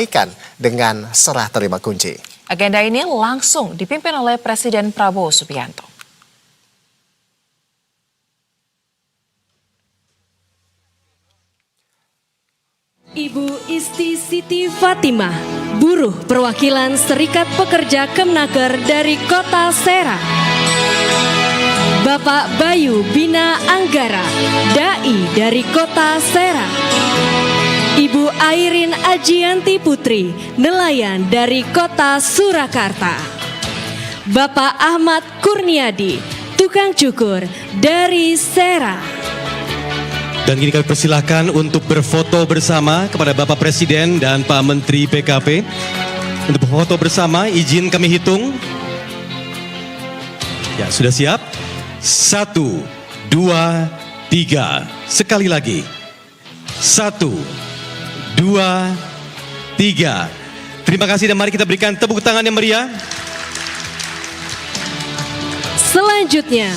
diramaikan dengan serah terima kunci. Agenda ini langsung dipimpin oleh Presiden Prabowo Subianto. Ibu Isti Siti Fatimah, buruh perwakilan Serikat Pekerja Kemnaker dari Kota Serang. Bapak Bayu Bina Anggara, Dai dari Kota Serang. Ibu Airin Ajianti Putri, nelayan dari Kota Surakarta. Bapak Ahmad Kurniadi, tukang cukur dari Serang. Dan kini kami persilahkan untuk berfoto bersama kepada Bapak Presiden dan Pak Menteri PKP. Untuk berfoto bersama, izin kami hitung. Ya, sudah siap? 1, 2, 3. Sekali lagi. 1, 2, 3. Terima kasih dan mari kita berikan tepuk tangan yang meriah. Selanjutnya,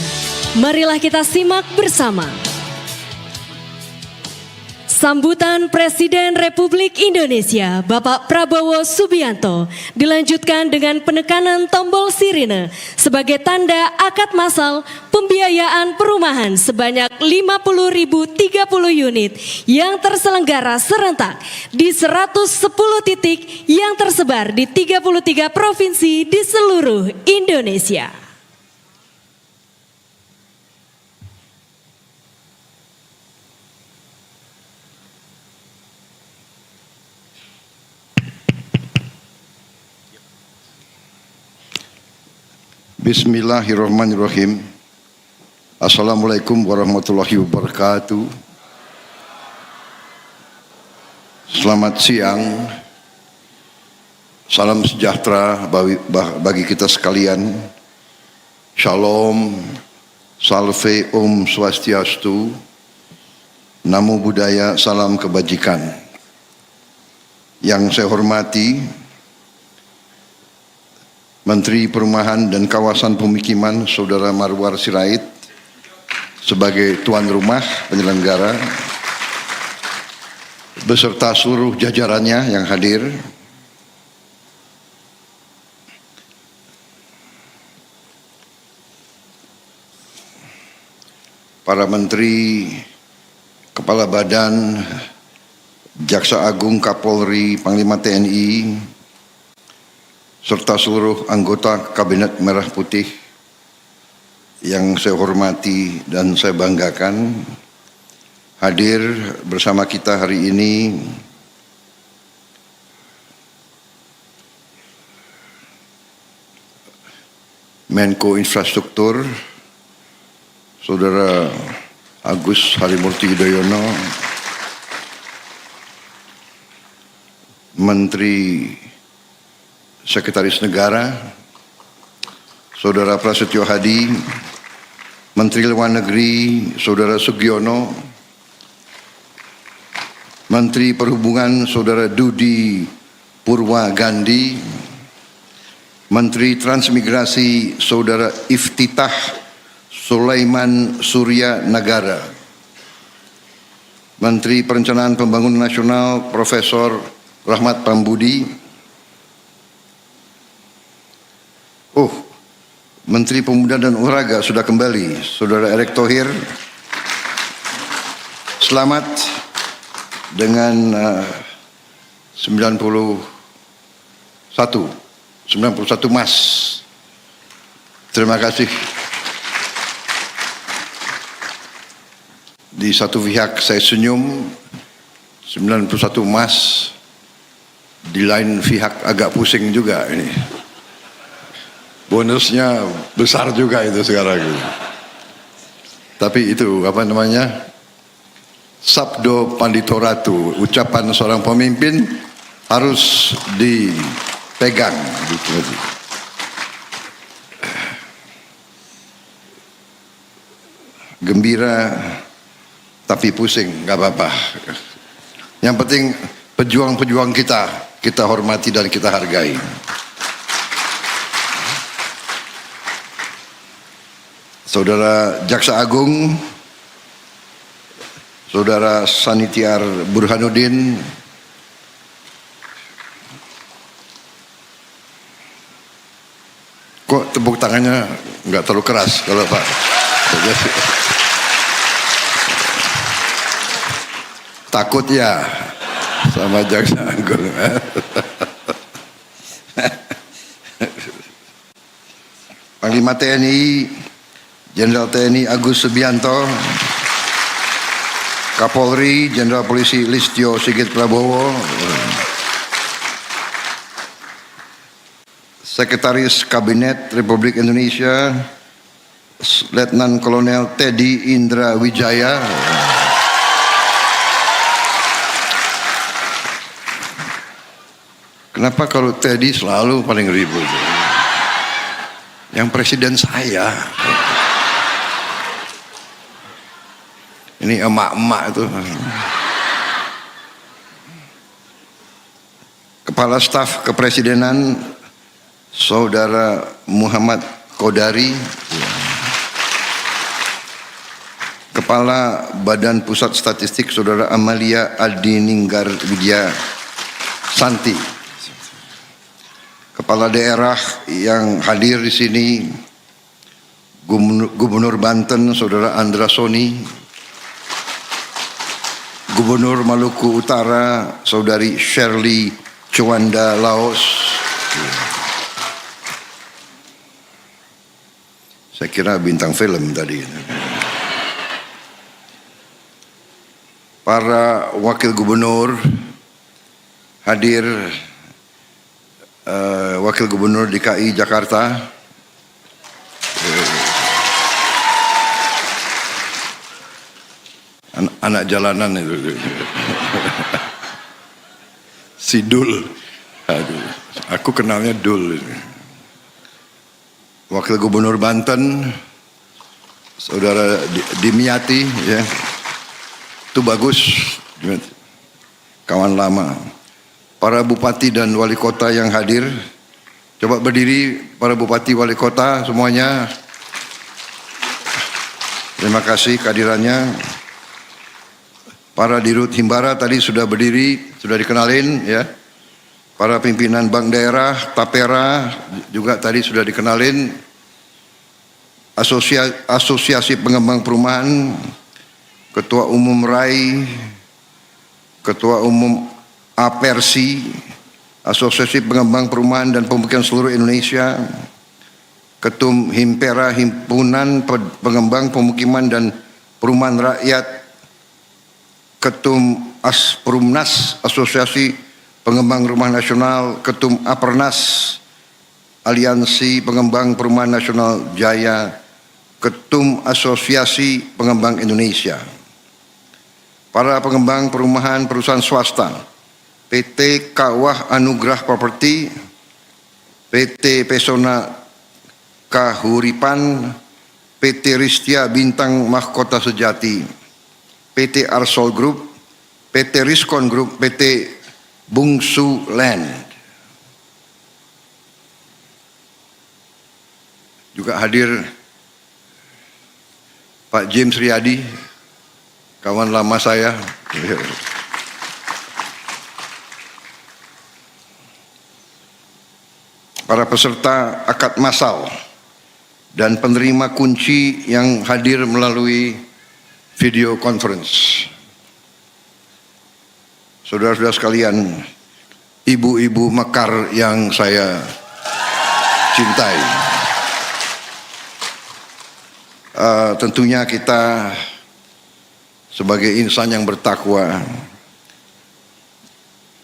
marilah kita simak bersama sambutan Presiden Republik Indonesia Bapak Prabowo Subianto dilanjutkan dengan penekanan tombol sirine sebagai tanda akad massal pembiayaan perumahan sebanyak 50.030 unit yang terselenggara serentak di 110 titik yang tersebar di 33 provinsi di seluruh Indonesia. Bismillahirrahmanirrahim. Assalamualaikum warahmatullahi wabarakatuh. Selamat siang. Salam sejahtera bagi kita sekalian. Shalom, salve, om swastiastu. Namo Buddhaya, salam kebajikan. Yang saya hormati Menteri Perumahan dan Kawasan Pemukiman Saudara Marwar Sirait sebagai tuan rumah penyelenggara beserta seluruh jajarannya yang hadir, para menteri, kepala badan, Jaksa Agung, Kapolri, Panglima TNI, serta seluruh anggota Kabinet Merah Putih yang saya hormati dan saya banggakan, hadir bersama kita hari ini Menko Infrastruktur Saudara Agus Harimurti Yudhoyono, Menteri Sekretaris Negara Saudara Prasetyo Hadi, Menteri Luar Negeri Saudara Sugiono, Menteri Perhubungan Saudara Dudi Purwagandi, Menteri Transmigrasi Saudara Iftitah Sulaiman Surya Nagara, Menteri Perencanaan Pembangunan Nasional Profesor Rahmat Pambudi, Menteri Pemuda dan Olahraga sudah kembali, Saudara Erick Thohir. Selamat dengan 91 emas. Terima kasih. Di satu pihak saya senyum, 91 emas, di lain pihak agak pusing juga ini. Bonusnya besar juga itu sekarang. Tapi itu apa namanya? Sabdo Panditoratu, ucapan seorang pemimpin harus dipegang. Gembira tapi pusing, nggak apa-apa. Yang penting pejuang-pejuang kita hormati dan kita hargai. Saudara Jaksa Agung, Saudara Sanitiar Burhanuddin, Kok tepuk tangannya nggak terlalu keras kalau Pak? Takut ya sama Jaksa Agung. Panglima TNI Jenderal TNI Agus Subianto, Kapolri Jenderal Polisi Listio Sigit Prabowo, Sekretaris Kabinet Republik Indonesia Letnan Kolonel Teddy Indra Wijaya, kenapa kalau Teddy selalu paling ribut? Yang presiden saya. Ini emak-emak itu. Kepala Staf Kepresidenan Saudara Muhammad Kodari, Kepala Badan Pusat Statistik Saudara Amalia Adininggar Widya Santi, Kepala Daerah yang hadir di sini, Gubernur Banten Saudara Andra Soni, Gubernur Maluku Utara Saudari Shirley Chowanda Laos. Saya kira bintang film tadi. Para wakil gubernur hadir, Wakil Gubernur DKI Jakarta, anak jalanan itu, si Dul, aduh, aku kenalnya Dul. Wakil Gubernur Banten, Saudara Dimyati, ya, itu bagus, kawan lama. Para bupati dan wali kota yang hadir, coba berdiri para bupati wali kota semuanya. Terima kasih kehadirannya. Para dirut Himbara tadi sudah berdiri, sudah dikenalin ya. Para pimpinan bank daerah, Tapera juga tadi sudah dikenalin. Asosiasi Pengembang Perumahan, Ketua Umum RAI, Ketua Umum Apersi, Asosiasi Pengembang Perumahan dan Pemukiman Seluruh Indonesia, Ketum Himpera, Himpunan Pengembang Pemukiman dan Perumahan Rakyat, Ketum Asperumnas, Asosiasi Pengembang Rumah Nasional, Ketum Apernas, Aliansi Pengembang Perumahan Nasional Jaya, Ketum Asosiasi Pengembang Indonesia. Para pengembang perumahan perusahaan swasta, PT Kawah Anugrah Property, PT Pesona Kahuripan, PT Ristia Bintang Mahkota Sejati, PT Arsol Group, PT Riskon Group, PT Bungsu Land. Juga hadir Pak James Riyadi, kawan lama saya. Para peserta akad massal dan penerima kunci yang hadir melalui video conference. Saudara-saudara sekalian, ibu-ibu mekar yang saya cintai. Tentunya kita sebagai insan yang bertakwa,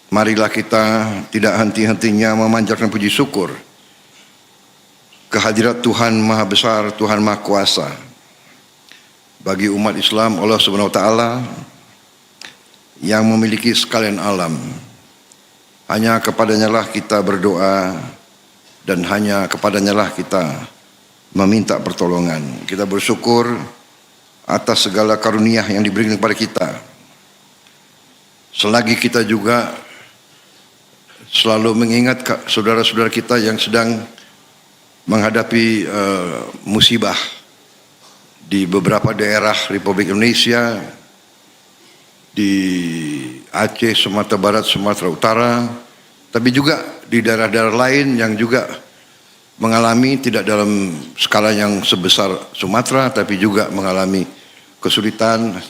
marilah kita tidak henti-hentinya memanjatkan puji syukur kehadirat Tuhan Maha Besar, Tuhan Maha Kuasa. Bagi umat Islam, Allah Subhanahu wa Ta'ala yang memiliki sekalian alam, hanya kepadanya lah kita berdoa dan hanya kepadanya lah kita meminta pertolongan. Kita bersyukur atas segala karunia yang diberikan kepada kita. Selagi kita juga selalu mengingat saudara-saudara kita yang sedang menghadapi musibah di beberapa daerah Republik Indonesia, di Aceh, Sumatera Barat, Sumatera Utara, tapi juga di daerah-daerah lain yang juga mengalami tidak dalam skala yang sebesar Sumatera, tapi juga mengalami kesulitan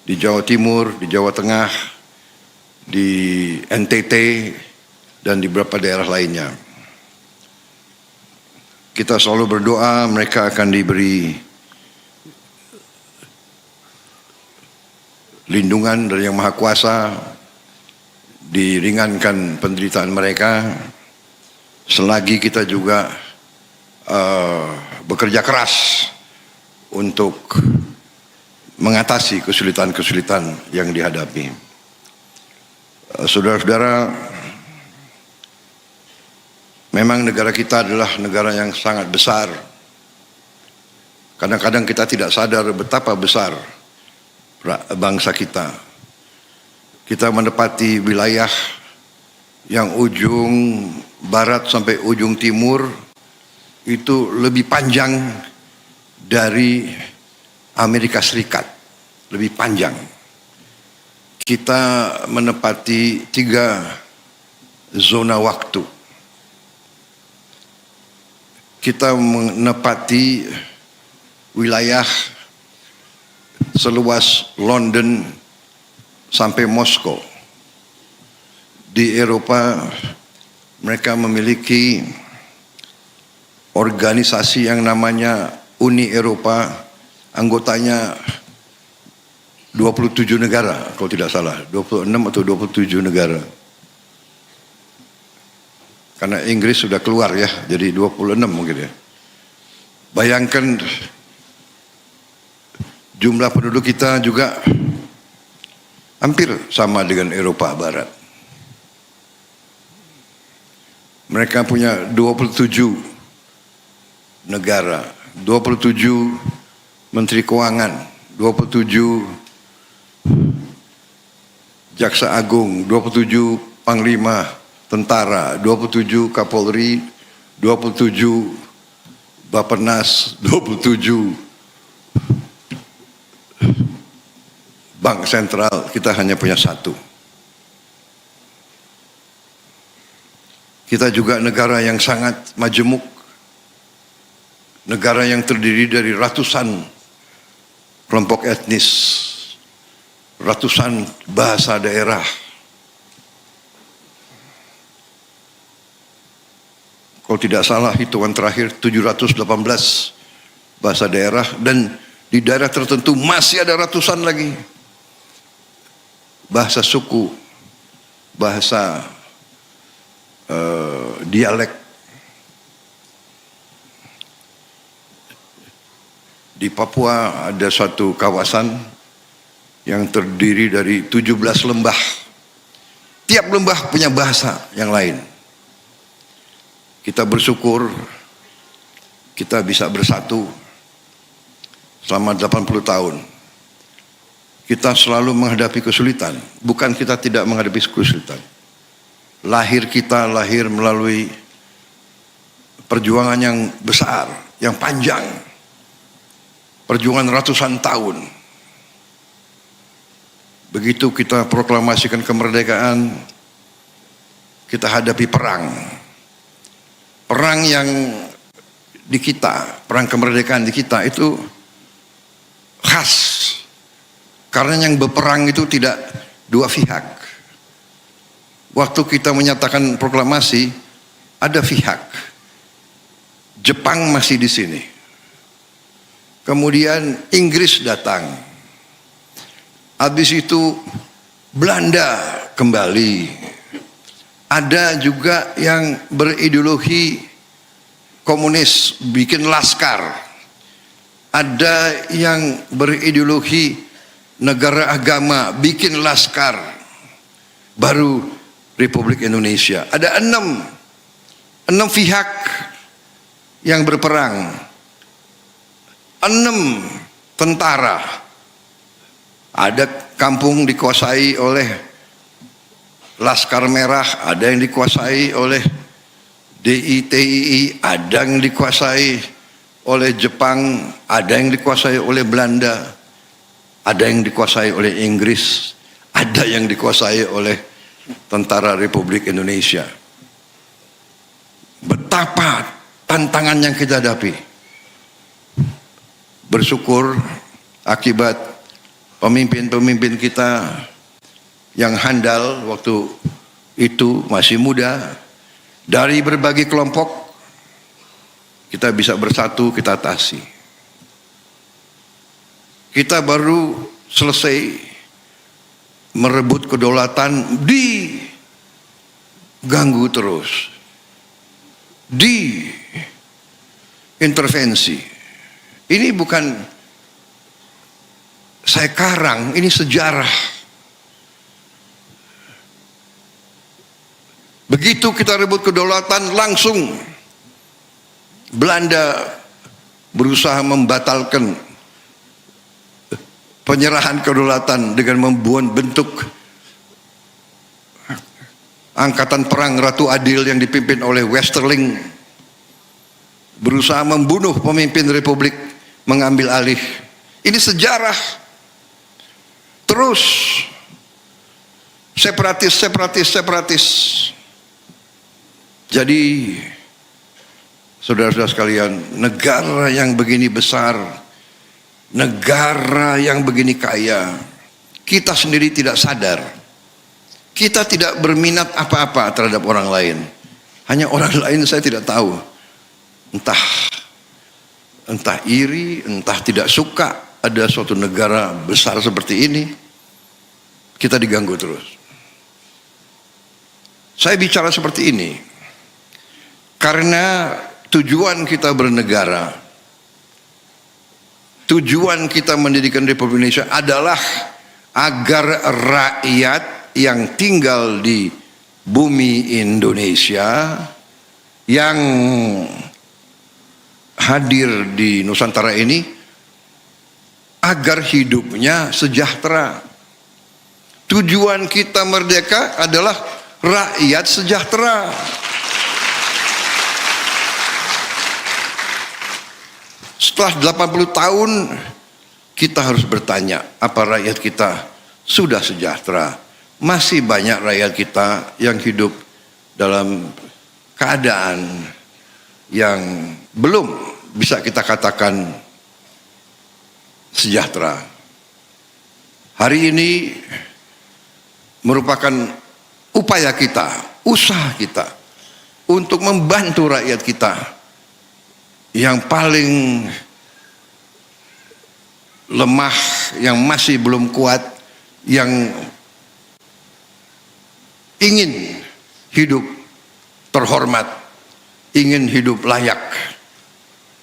di Jawa Timur, di Jawa Tengah, di NTT, dan di beberapa daerah lainnya. Kita selalu berdoa mereka akan diberi lindungan dari Yang Maha Kuasa, diringankan penderitaan mereka, selagi kita juga bekerja keras untuk mengatasi kesulitan-kesulitan yang dihadapi. Saudara-saudara, memang negara kita adalah negara yang sangat besar. Kadang-kadang kita tidak sadar betapa besar bangsa kita. Kita menepati wilayah yang ujung barat sampai ujung timur itu lebih panjang dari Amerika Serikat, lebih panjang. Kita menepati 3 zona waktu. Kita menepati wilayah seluas London sampai Moskow. Di Eropa mereka memiliki organisasi yang namanya Uni Eropa, anggotanya 27 negara kalau tidak salah, 26 atau 27 negara. Karena Inggris sudah keluar ya, jadi 26 mungkin ya. Bayangkan jumlah penduduk kita juga hampir sama dengan Eropa Barat. Mereka punya 27 negara, 27 menteri keuangan, 27 jaksa agung, 27 panglima tentara, 27 kapolri, 27 Bappenas, 27 bank sentral. Kita hanya punya 1. Kita juga negara yang sangat majemuk, negara yang terdiri dari ratusan kelompok etnis, ratusan bahasa daerah. Kalau tidak salah hitungan terakhir 718 bahasa daerah, dan di daerah tertentu masih ada ratusan lagi bahasa suku, bahasa dialek. Di Papua ada suatu kawasan yang terdiri dari 17 lembah. Tiap lembah punya bahasa yang lain. Kita bersyukur kita bisa bersatu selama 80 tahun. Kita selalu menghadapi kesulitan. Bukan kita tidak menghadapi kesulitan. Lahir kita lahir melalui perjuangan yang besar, yang panjang. Perjuangan ratusan tahun. Begitu kita proklamasikan kemerdekaan, kita hadapi perang. Perang yang di kita, perang kemerdekaan di kita itu khas. Karena yang berperang itu tidak dua pihak. Waktu kita menyatakan proklamasi, ada pihak. Jepang masih di sini. Kemudian Inggris datang. Habis itu Belanda kembali. Ada juga yang berideologi komunis, bikin laskar. Ada yang berideologi negara agama, bikin laskar. Baru Republik Indonesia. Ada 6 pihak yang berperang. 6 tentara. Ada kampung dikuasai oleh Laskar Merah, ada yang dikuasai oleh DITII, ada yang dikuasai oleh Jepang, ada yang dikuasai oleh Belanda, ada yang dikuasai oleh Inggris, ada yang dikuasai oleh Tentara Republik Indonesia. Betapa tantangan yang kita hadapi. Bersyukur akibat pemimpin-pemimpin kita yang handal waktu itu masih muda, dari berbagai kelompok kita bisa bersatu, kita atasi. Kita baru selesai merebut kedaulatan, diganggu terus, diintervensi. Ini bukan saya karang, ini sejarah. Begitu kita rebut kedaulatan, langsung Belanda berusaha membatalkan penyerahan kedaulatan dengan membuat bentuk angkatan perang Ratu Adil yang dipimpin oleh Westerling, berusaha membunuh pemimpin republik, mengambil alih. Ini sejarah. Terus separatis. Jadi saudara-saudara sekalian, negara yang begini besar, negara yang begini kaya, kita sendiri tidak sadar. Kita tidak berminat apa-apa terhadap orang lain. Hanya orang lain saya tidak tahu. Entah iri, entah tidak suka ada suatu negara besar seperti ini. Kita diganggu terus. Saya bicara seperti ini karena tujuan kita bernegara, tujuan kita mendirikan Republik Indonesia adalah agar rakyat yang tinggal di bumi Indonesia, yang hadir di Nusantara ini, agar hidupnya sejahtera. Tujuan kita merdeka adalah rakyat sejahtera. Setelah 80 tahun kita harus bertanya, apa rakyat kita sudah sejahtera? Masih banyak rakyat kita yang hidup dalam keadaan yang belum bisa kita katakan sejahtera. Hari ini merupakan upaya kita, usaha kita untuk membantu rakyat kita yang paling lemah, yang masih belum kuat, yang ingin hidup terhormat, ingin hidup layak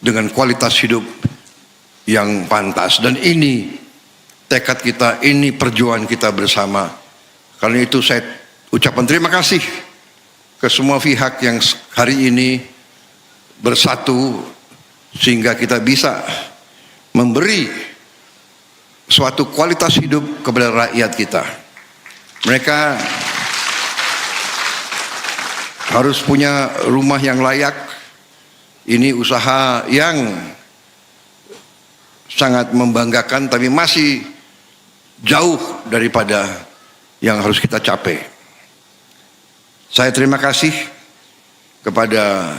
dengan kualitas hidup yang pantas. Dan ini tekad kita, ini perjuangan kita bersama. Karena itu saya ucapkan terima kasih ke semua pihak yang hari ini bersatu sehingga kita bisa memberi suatu kualitas hidup kepada rakyat kita. Mereka harus punya rumah yang layak. Ini usaha yang sangat membanggakan, tapi masih jauh daripada yang harus kita capai. Saya terima kasih kepada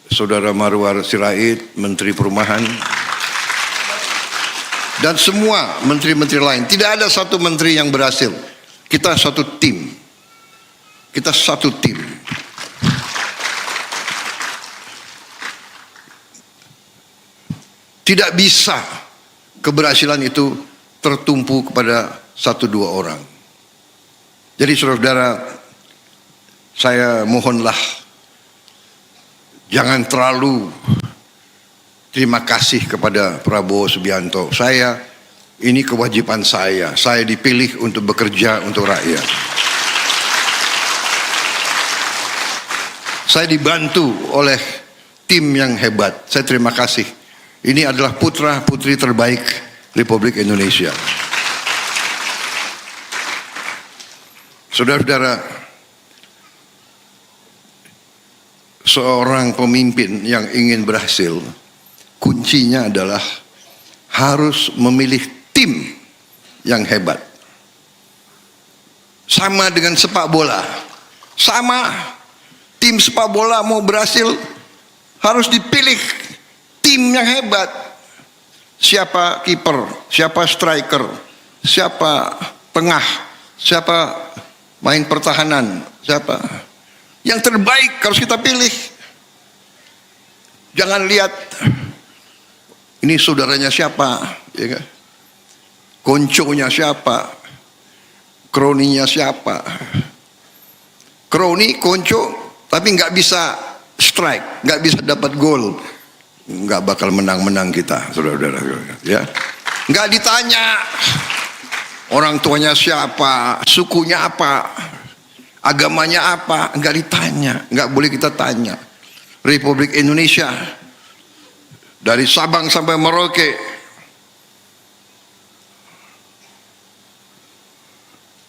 Saudara Marwar Sirait, Menteri Perumahan, dan semua menteri-menteri lain. Tidak ada satu menteri yang berhasil. Kita satu tim. Kita satu tim. Tidak bisa keberhasilan itu tertumpu kepada satu dua orang. Jadi saudara-saudara, saya mohonlah jangan terlalu terima kasih kepada Prabowo Subianto. Ini kewajiban saya. Saya dipilih untuk bekerja untuk rakyat. Saya dibantu oleh tim yang hebat. Saya terima kasih. Ini adalah putra-putri terbaik Republik Indonesia. Saudara-saudara, seorang pemimpin yang ingin berhasil, kuncinya adalah harus memilih tim yang hebat. Sama dengan sepak bola. Sama, tim sepak bola mau berhasil Harus dipilih tim yang hebat. Siapa kiper, siapa striker, siapa tengah, siapa main pertahanan, siapa. Yang terbaik harus kita pilih. Jangan lihat ini saudaranya siapa, ya kan? Konconya siapa, kroninya siapa. Kroni, konco, tapi nggak bisa strike, nggak bisa dapat gol, nggak bakal menang-menang kita, saudara-saudara. Ya, nggak ditanya orang tuanya siapa, sukunya apa, agamanya apa, nggak ditanya, nggak boleh kita tanya. Republik Indonesia dari Sabang sampai Merauke,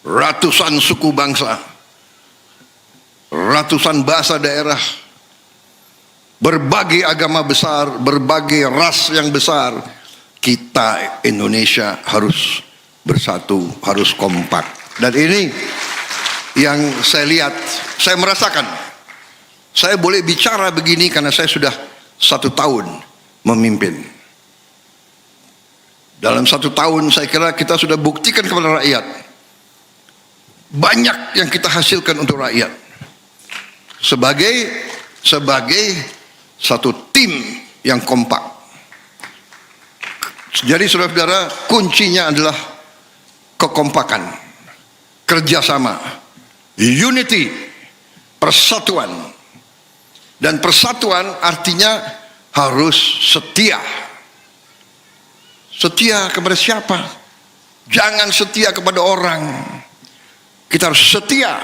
ratusan suku bangsa, ratusan bahasa daerah, berbagai agama besar, berbagai ras yang besar. Kita Indonesia harus bersatu, harus kompak. Dan ini yang saya lihat, saya merasakan. Saya boleh bicara begini karena saya sudah 1 tahun memimpin. Dalam 1 tahun saya kira kita sudah buktikan kepada rakyat. Banyak yang kita hasilkan untuk rakyat. Sebagai satu tim yang kompak. Jadi saudara-saudara, kuncinya adalah kekompakan, kerjasama, unity, persatuan. Dan persatuan artinya harus setia. Setia kepada siapa? Jangan setia kepada orang. Kita harus setia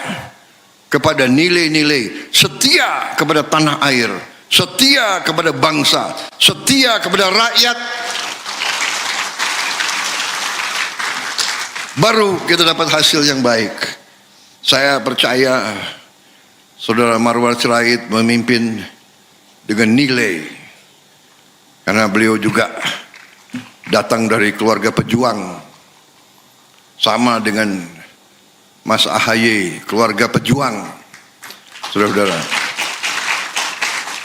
kepada nilai-nilai, setia kepada tanah air, setia kepada bangsa, setia kepada rakyat. Baru kita dapat hasil yang baik. Saya percaya Saudara Marwar Sirait memimpin dengan nilai, karena beliau juga datang dari keluarga pejuang, sama dengan Mas AHY, keluarga pejuang. Saudara-saudara,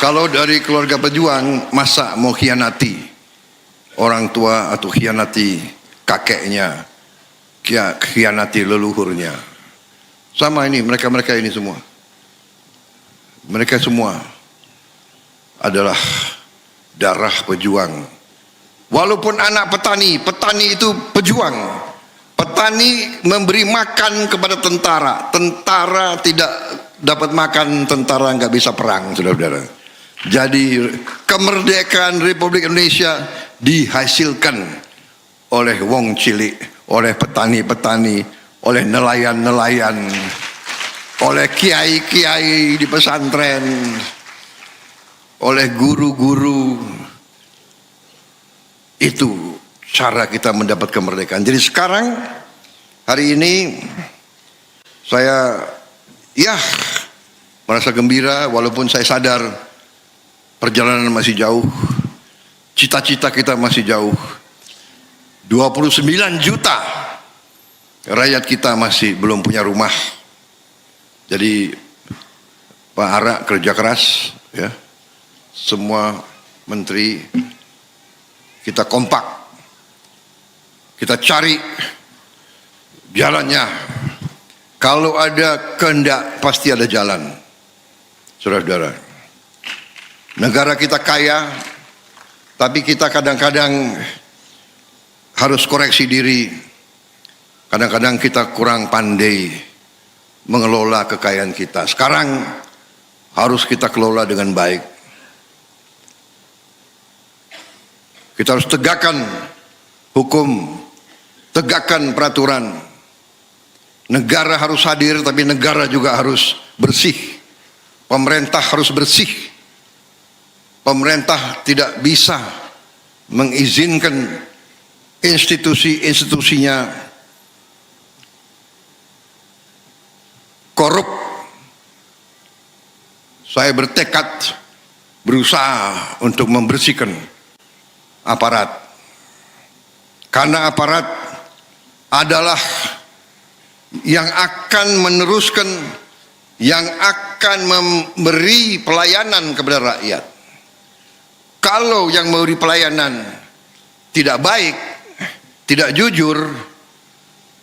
kalau dari keluarga pejuang, masa mau khianati orang tua atau khianati kakeknya, khianati leluhurnya. Sama ini, mereka-mereka ini semua. Mereka semua adalah darah pejuang. Walaupun anak petani, petani itu pejuang. Petani memberi makan kepada tentara. Tentara tidak dapat makan, tentara nggak bisa perang, saudara-saudara. Jadi kemerdekaan Republik Indonesia dihasilkan oleh wong cilik, oleh petani-petani, oleh nelayan-nelayan, oleh kiai-kiai di pesantren, oleh guru-guru. Itu cara kita mendapat kemerdekaan. Jadi sekarang, hari ini, saya merasa gembira walaupun saya sadar perjalanan masih jauh, cita-cita kita masih jauh. 29 juta rakyat kita masih belum punya rumah. Jadi Pak Ara kerja keras, ya, semua menteri kita kompak, kita cari jalannya. Kalau ada kehendak pasti ada jalan, saudara-saudara. Negara kita kaya, tapi kita kadang-kadang harus koreksi diri. Kadang-kadang kita kurang pandai mengelola kekayaan kita. Sekarang harus kita kelola dengan baik. Kita harus tegakkan hukum, tegakkan peraturan. Negara harus hadir, tapi negara juga harus bersih. Pemerintah harus bersih. Pemerintah tidak bisa mengizinkan institusi-institusinya korup. Saya bertekad berusaha untuk membersihkan aparat. Karena aparat adalah yang akan meneruskan, yang akan memberi pelayanan kepada rakyat. Kalau yang memberi pelayanan tidak baik, tidak jujur,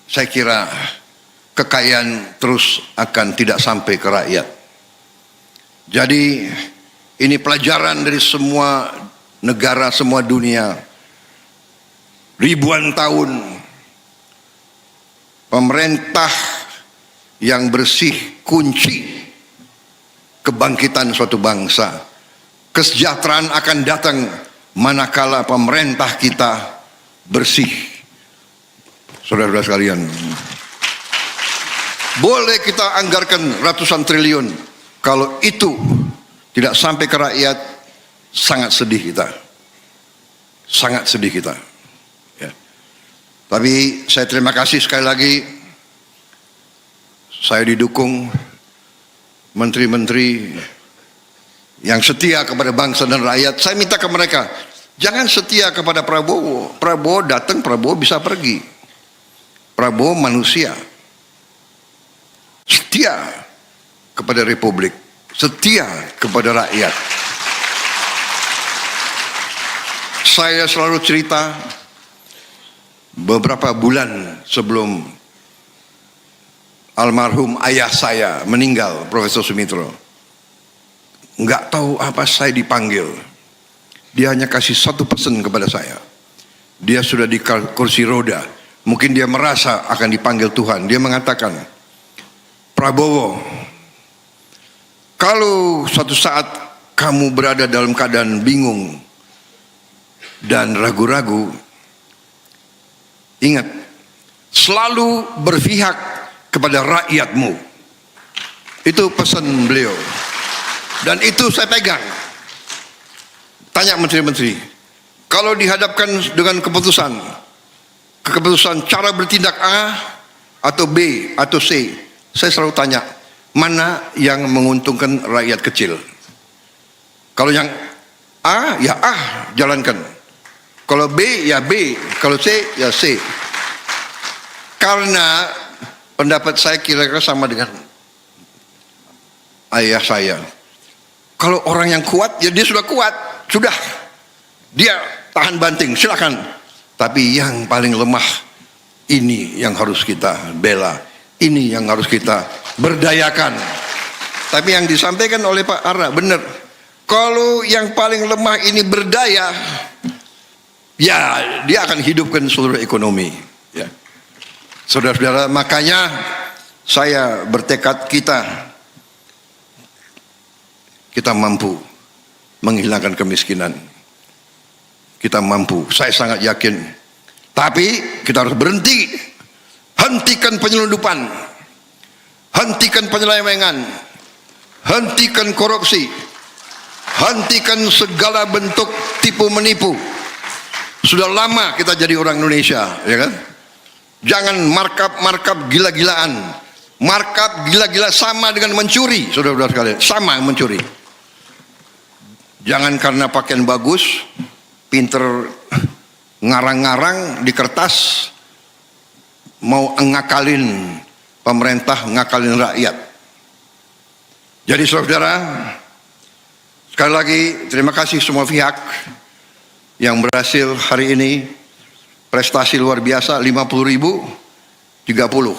saya kira kekayaan terus akan tidak sampai ke rakyat. Jadi ini pelajaran dari semua negara, semua dunia. Ribuan tahun pemerintah yang bersih kunci kebangkitan suatu bangsa. Kesejahteraan akan datang manakala pemerintah kita bersih. Saudara-saudara sekalian, boleh kita anggarkan ratusan triliun, kalau itu tidak sampai ke rakyat, sangat sedih kita. Sangat sedih kita. Ya. Tapi saya terima kasih sekali lagi, saya didukung menteri-menteri yang setia kepada bangsa dan rakyat. Saya minta ke mereka, jangan setia kepada Prabowo. Prabowo datang, Prabowo bisa pergi. Prabowo manusia. Setia kepada Republik, setia kepada rakyat. Saya selalu cerita, beberapa bulan sebelum almarhum ayah saya meninggal, Profesor Sumitro, nggak tahu apa saya dipanggil. Dia hanya kasih satu pesan kepada saya. Dia sudah di kursi roda, mungkin dia merasa akan dipanggil Tuhan. Dia mengatakan, Prabowo, kalau suatu saat kamu berada dalam keadaan bingung dan ragu-ragu, ingat, selalu berpihak kepada rakyatmu. Itu pesan beliau. Dan itu saya pegang. Tanya menteri-menteri, kalau dihadapkan dengan keputusan cara bertindak A atau B atau C, saya selalu tanya, mana yang menguntungkan rakyat kecil? Kalau yang A, ya A, jalankan. Kalau B, ya B. Kalau C, ya C. Karena pendapat saya kira-kira sama dengan ayah saya. Kalau orang yang kuat, ya dia sudah kuat. Sudah. Dia tahan banting, silakan. Tapi yang paling lemah, ini yang harus kita bela. Ini yang harus kita berdayakan. Tapi yang disampaikan oleh Pak Ara, benar. Kalau yang paling lemah ini berdaya, ya dia akan hidupkan seluruh ekonomi. Ya. Saudara-saudara, makanya saya bertekad kita mampu menghilangkan kemiskinan. Kita mampu, saya sangat yakin. Tapi kita harus berhenti. Hentikan penyelundupan. Hentikan penyelewengan. Hentikan korupsi. Hentikan segala bentuk tipu menipu. Sudah lama kita jadi orang Indonesia, ya kan? Jangan markup gila-gilaan. Markup gila-gila sama dengan mencuri, saudara-saudara sekalian. Sama mencuri. Jangan karena pakaian bagus, pinter ngarang-ngarang di kertas, mau ngakalin pemerintah, ngakalin rakyat. Jadi saudara, sekali lagi terima kasih semua pihak yang berhasil hari ini. Prestasi luar biasa, 50.000, 30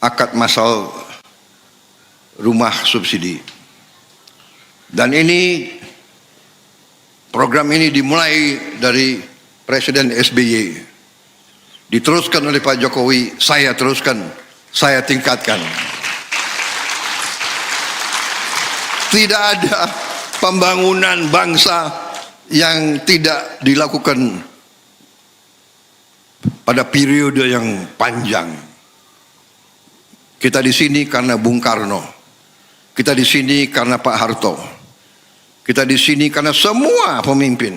akad masal rumah subsidi. Dan ini, program ini dimulai dari Presiden SBY, diteruskan oleh Pak Jokowi, saya teruskan, saya tingkatkan. Tidak ada pembangunan bangsa yang tidak dilakukan pada periode yang panjang. Kita di sini karena Bung Karno, kita di sini karena Pak Harto, kita di sini karena semua pemimpin.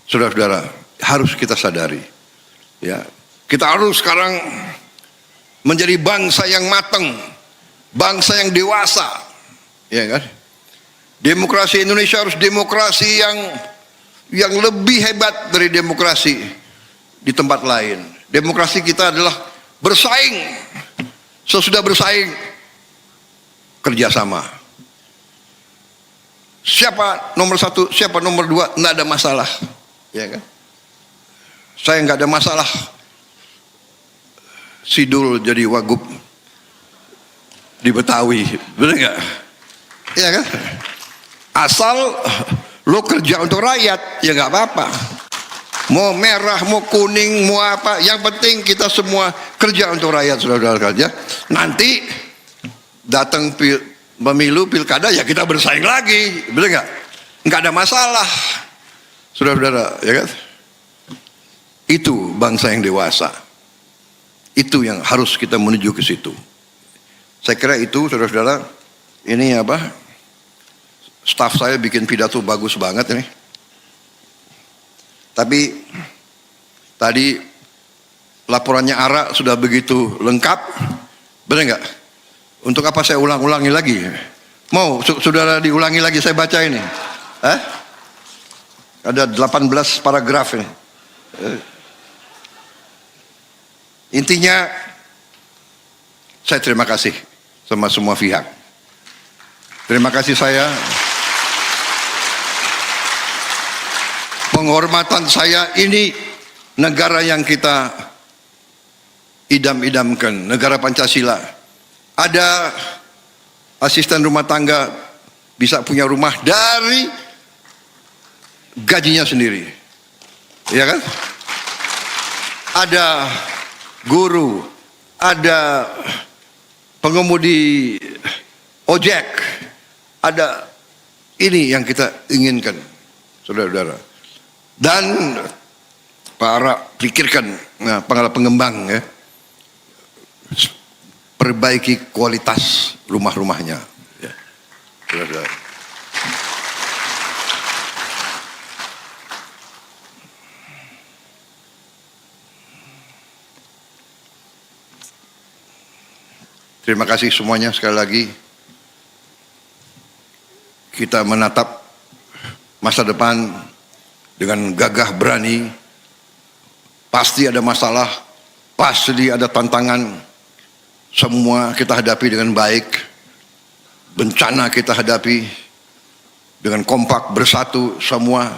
Saudara-saudara, harus kita sadari, ya, kita harus sekarang menjadi bangsa yang matang, bangsa yang dewasa, ya kan? Demokrasi Indonesia harus demokrasi yang lebih hebat dari demokrasi di tempat lain. Demokrasi kita adalah bersaing. Sesudah bersaing, kerjasama. siapa nomor 1, siapa nomor 2, nggak ada masalah, ya kan? Saya nggak ada masalah Sidul jadi wagub di Betawi, benar nggak? Ya kan? Asal lo kerja untuk rakyat, ya nggak apa-apa. Mau merah, mau kuning, mau apa, yang penting kita semua kerja untuk rakyat, saudara-saudara kerja. Nanti datang pemilu, pilkada, ya kita bersaing lagi, benar nggak? Nggak ada masalah, saudara-saudara, ya kan? Itu bangsa yang dewasa. Itu yang harus kita menuju ke situ. Saya kira itu, saudara-saudara. Ini apa? Staf saya bikin pidato bagus banget ini. Tapi tadi laporannya Ara sudah begitu lengkap, benar nggak? Untuk apa saya ulang-ulangi lagi? Mau saudara diulangi lagi saya baca ini? Ada 18 paragraf ini. Intinya saya terima kasih sama semua pihak. Terima kasih saya. Penghormatan saya, ini negara yang kita idam-idamkan, negara Pancasila. Ada asisten rumah tangga bisa punya rumah dari gajinya sendiri, ya kan? Ada guru, ada pengemudi ojek, ada, ini yang kita inginkan, saudara-saudara. Dan Pak Ara pikirkan, pengembang ya, perbaiki kualitas rumah-rumahnya. Ya. Saudara-saudara. Terima kasih semuanya sekali lagi. Kita menatap masa depan dengan gagah berani. Pasti ada masalah, pasti ada tantangan. Semua kita hadapi dengan baik. Bencana kita hadapi dengan kompak bersatu semua.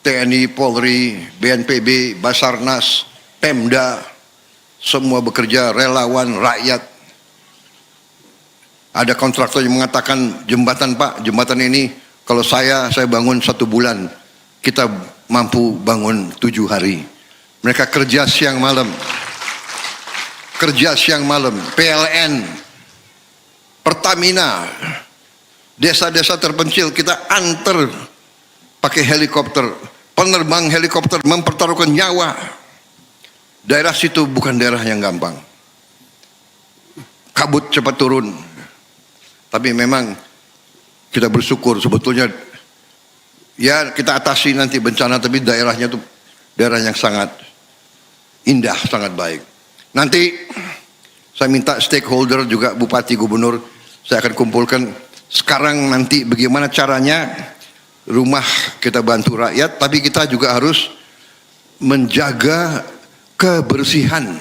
TNI, Polri, BNPB, Basarnas, Pemda, semua bekerja, relawan, rakyat. Ada kontraktor yang mengatakan, jembatan Pak, jembatan ini kalau saya bangun 1 bulan, kita mampu bangun 7 hari. Mereka kerja siang malam. Kerja siang malam. PLN, Pertamina, desa-desa terpencil kita antar pakai helikopter. Penerbang helikopter mempertaruhkan nyawa. Daerah situ bukan daerah yang gampang. Kabut cepat turun. Tapi memang kita bersyukur sebetulnya, ya kita atasi nanti bencana, tapi daerahnya itu daerah yang sangat indah, sangat baik. Nanti saya minta stakeholder juga, bupati, gubernur, saya akan kumpulkan sekarang nanti bagaimana caranya rumah kita bantu rakyat, tapi kita juga harus menjaga kebersihan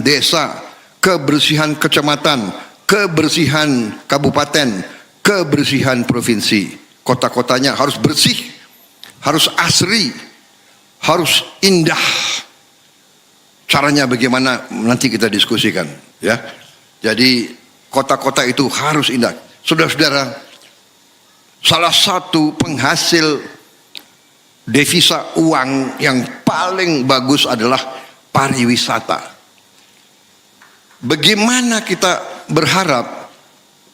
desa, kebersihan kecamatan, kebersihan kabupaten, kebersihan provinsi. Kota-kotanya harus bersih, harus asri, harus indah. Caranya bagaimana nanti kita diskusikan, ya. Jadi kota-kota itu harus indah. Saudara-saudara, salah satu penghasil devisa uang yang paling bagus adalah pariwisata. Bagaimana kita berharap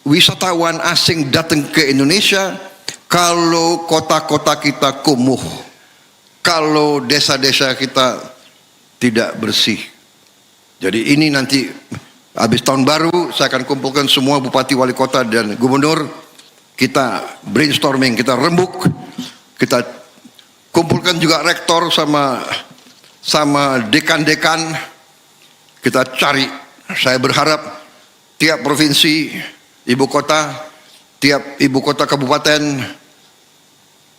wisatawan asing datang ke Indonesia kalau kota-kota kita kumuh, kalau desa-desa kita tidak bersih. Jadi ini nanti habis tahun baru saya akan kumpulkan semua bupati, wali kota dan gubernur. Kita brainstorming, kita rembuk, kita kumpulkan juga rektor sama dekan-dekan. Kita cari. Saya berharap tiap provinsi, ibu kota, tiap ibu kota kabupaten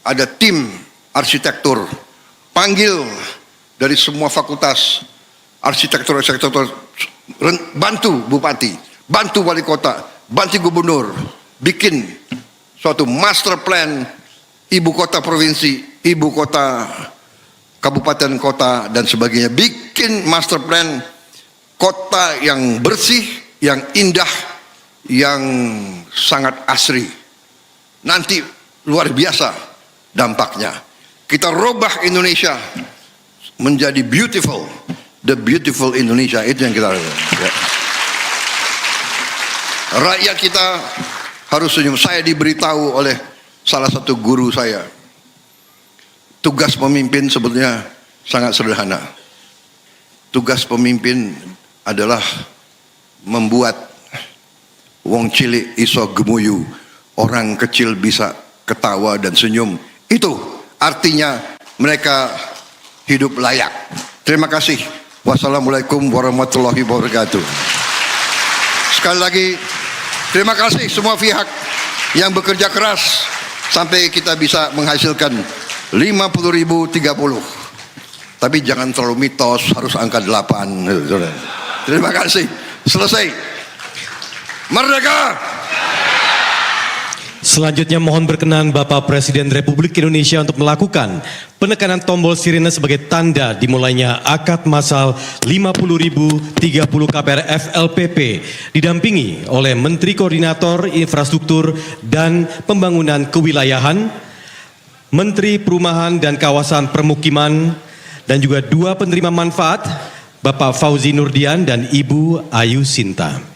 ada tim arsitektur. Panggil dari semua fakultas arsitektur, bantu bupati, bantu wali kota, bantu gubernur, bikin suatu master plan ibu kota provinsi, ibu kota kabupaten kota dan sebagainya. Bikin master plan kota yang bersih, yang indah, yang sangat asri. Nanti luar biasa dampaknya. Kita robah Indonesia menjadi beautiful, the beautiful Indonesia, itu yang kita lakukan. Ya. Rakyat kita harus senyum. Saya diberitahu oleh salah satu guru saya, tugas pemimpin sebetulnya sangat sederhana. Tugas pemimpin adalah membuat wong cilik iso gemuyu, orang kecil bisa ketawa dan senyum. Itu artinya mereka hidup layak. Terima kasih. Wassalamualaikum warahmatullahi wabarakatuh. Sekali lagi, terima kasih semua pihak yang bekerja keras sampai kita bisa menghasilkan 50.030. Tapi jangan terlalu mitos, harus angka 8. Terima kasih. Selesai. Merdeka! Selanjutnya mohon berkenan Bapak Presiden Republik Indonesia untuk melakukan penekanan tombol sirine sebagai tanda dimulainya akad massal 50.030 KPR FLPP didampingi oleh Menteri Koordinator Infrastruktur dan Pembangunan Kewilayahan, Menteri Perumahan dan Kawasan Permukiman, dan juga dua penerima manfaat, Bapak Fauzi Nurdian dan Ibu Ayu Sinta.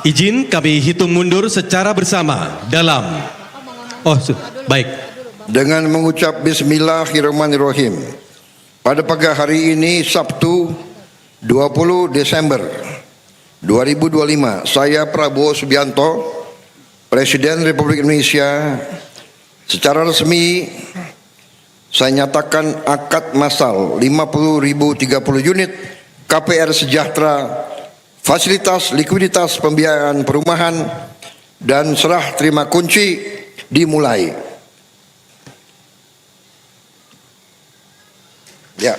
Izin kami hitung mundur secara bersama dalam... baik. Dengan mengucap Bismillahirrahmanirrahim. Pada pagi hari ini Sabtu 20 Desember 2025, saya Prabowo Subianto, Presiden Republik Indonesia, secara resmi saya nyatakan akad massal 50.030 unit KPR Sejahtera, fasilitas likuiditas pembiayaan perumahan dan serah terima kunci dimulai. Ya.